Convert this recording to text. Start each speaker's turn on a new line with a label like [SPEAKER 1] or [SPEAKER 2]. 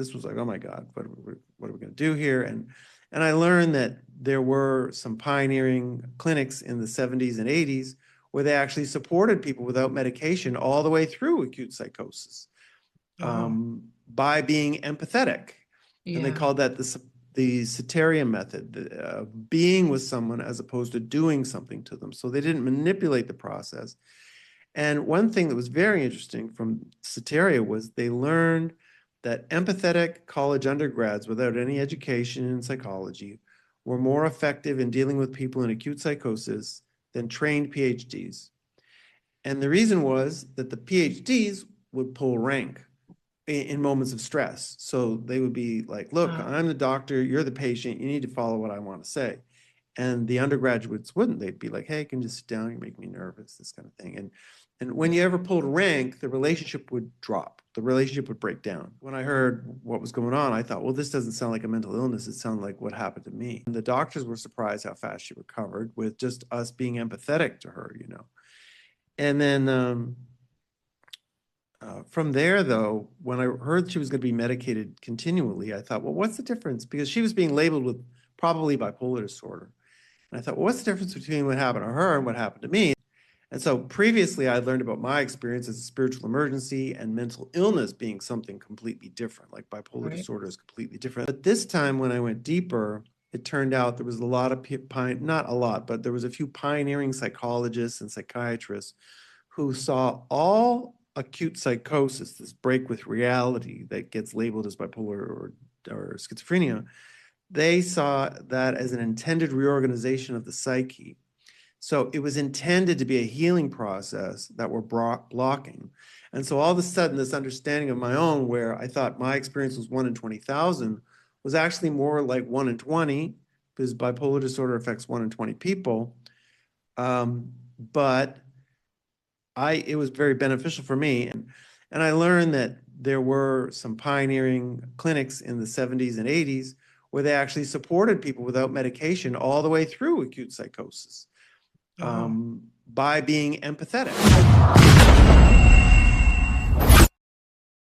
[SPEAKER 1] this was like, oh my God, what are we going to do here? And I learned that there were some pioneering clinics in the 70s and 80s where they actually supported people without medication all the way through acute psychosis by being empathetic. And they called that the Soteria method, being with someone as opposed to doing something to them. So they didn't manipulate the process. And one thing that was very interesting from Soteria was they learned that empathetic college undergrads without any education in psychology were more effective in dealing with people in acute psychosis than trained PhDs. And the reason was that the PhDs would pull rank in moments of stress. So they would be like, look, I'm the doctor, you're the patient, you need to follow what I want to say. And the undergraduates wouldn't. They'd be like, hey, can you just sit down? You make me nervous, this kind of thing. And when you ever pulled rank, the relationship would drop. The relationship would break down. When I heard what was going on, I thought, well, this doesn't sound like a mental illness. It sounded like what happened to me. And the doctors were surprised how fast she recovered with just us being empathetic to her, you know. And then from there, though, when I heard she was going to be medicated continually, I thought, well, what's the difference? Because she was being labeled with probably bipolar disorder. And I thought, well, what's the difference between what happened to her and what happened to me? And so previously I learned about my experience as a spiritual emergency and mental illness being something completely different, like bipolar disorder is completely different. But this time when I went deeper, it turned out there was a lot of, not a lot, but there was a few pioneering psychologists and psychiatrists who saw all acute psychosis, this break with reality that gets labeled as bipolar or schizophrenia. They saw that as an intended reorganization of the psyche. So it was intended to be a healing process that we're blocking. And so all of a sudden, this understanding of my own, where I thought my experience was 1 in 20,000, was actually more like 1 in 20, because bipolar disorder affects 1 in 20 people. But it was very beneficial for me. And I learned that there were some pioneering clinics in the 70s and 80s where they actually supported people without medication all the way through acute psychosis by being empathetic.